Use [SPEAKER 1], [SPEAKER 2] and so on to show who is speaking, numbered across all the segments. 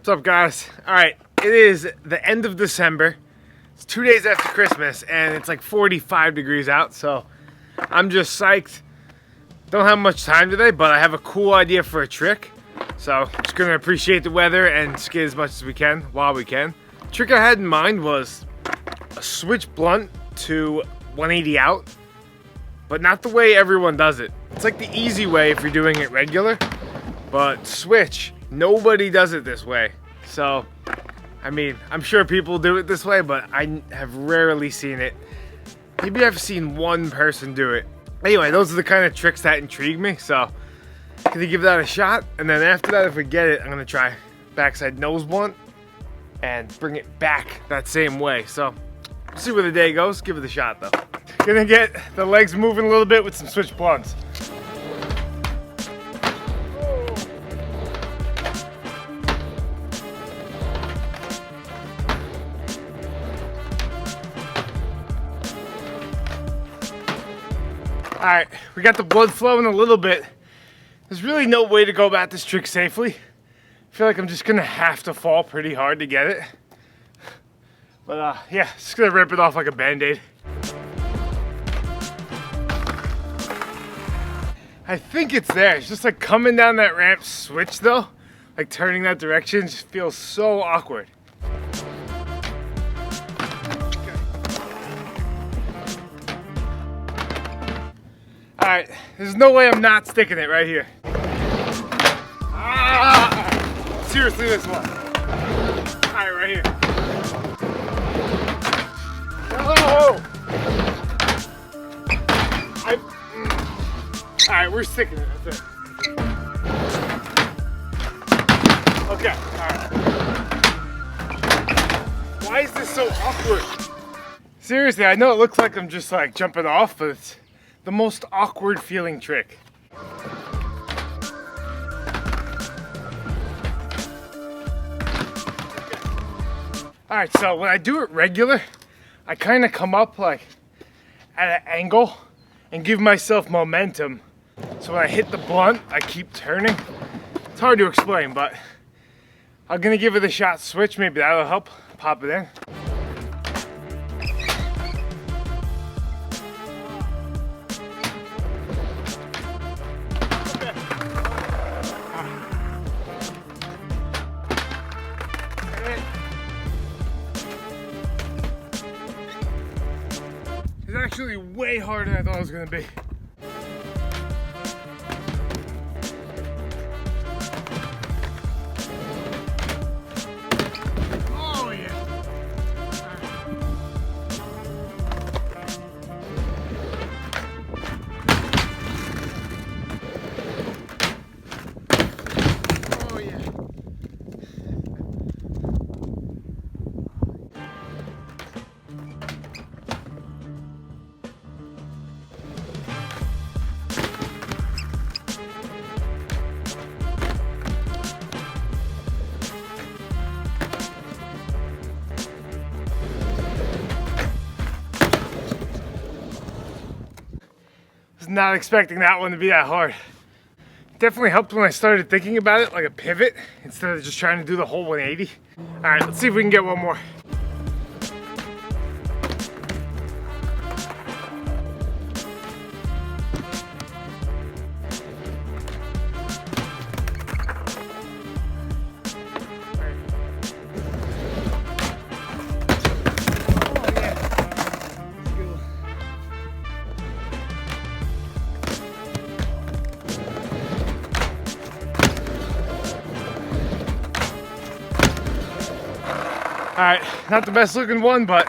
[SPEAKER 1] What's up, guys? All right, it is the end of December. It's 2 days after Christmas and it's like 45 degrees out, so I'm just psyched. Don't have much time today, but I have a cool idea for a trick. So just gonna appreciate the weather and skid as much as we can while we can. The trick I had in mind was a switch blunt to 180 out, but not the way everyone does it. It's like the easy way if you're doing it regular, but switch, nobody does it this way. So, I mean, I'm sure people do it this way, but I have rarely seen it. Maybe I've seen one person do it. Anyway, those are the kind of tricks that intrigue me, so I'm gonna give that a shot, and then after that, if we get it, I'm gonna try backside nose blunt and bring it back that same way. So, we'll see where the day goes. Give it a shot, though. Gonna get the legs moving a little bit with some switch blunts. All right, we got the blood flowing a little bit. There's really no way to go about this trick safely. I feel like I'm just gonna have to fall pretty hard to get it. But yeah, just gonna rip it off like a Band-Aid. I think it's there. It's just like coming down that ramp switch though, like turning that direction just feels so awkward. All right, there's no way I'm not sticking it right here. Seriously, this one. All right, right here. Oh! All right, we're sticking it, that's it. Okay, all right. Why is this so awkward? Seriously, I know it looks like I'm just like jumping off, but it's the most awkward feeling trick. All right, so when I do it regular, I kind of come up like at an angle and give myself momentum. So when I hit the blunt, I keep turning. It's hard to explain, but I'm gonna give it a shot switch. Maybe that'll help. Pop it in. It's actually way harder than I thought it was gonna be. Oh yeah. Oh yeah. Not expecting that one to be that hard. Definitely helped when I started thinking about it like a pivot instead of just trying to do the whole 180. All right, let's see if we can get one more. All right, not the best looking one, but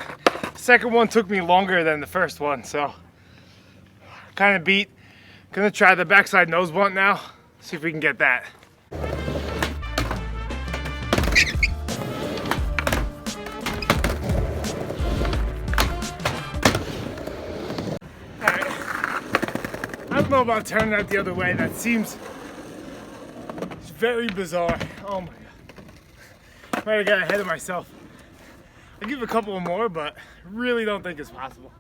[SPEAKER 1] the second one took me longer than the first one, so kind of beat. Gonna try the backside nose blunt now, see if we can get that. All right, I don't know about turning out the other way. That seems very bizarre. Oh my God, might have got ahead of myself. I'll give a couple more, but really don't think it's possible.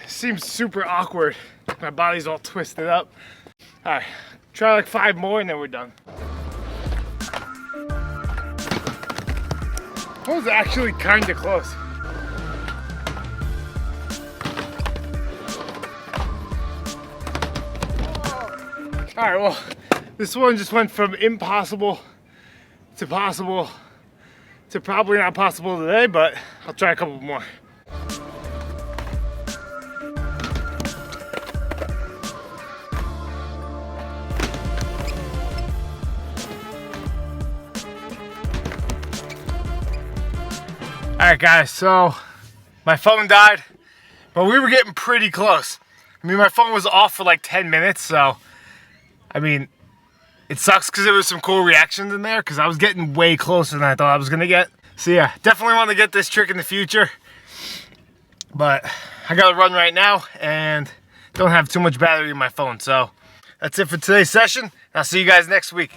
[SPEAKER 1] Seems super awkward. My body's all twisted up. All right, try like 5 more and then we're done. That was actually kind of close. All right, well, this one just went from impossible to possible to probably not possible today, but I'll try a couple more. All right, guys, so my phone died, but we were getting pretty close. I mean, my phone was off for like 10 minutes, so, I mean, it sucks because there was some cool reactions in there because I was getting way closer than I thought I was gonna get. So yeah, definitely want to get this trick in the future, but I gotta run right now and don't have too much battery in my phone. So that's it for today's session. I'll see you guys next week.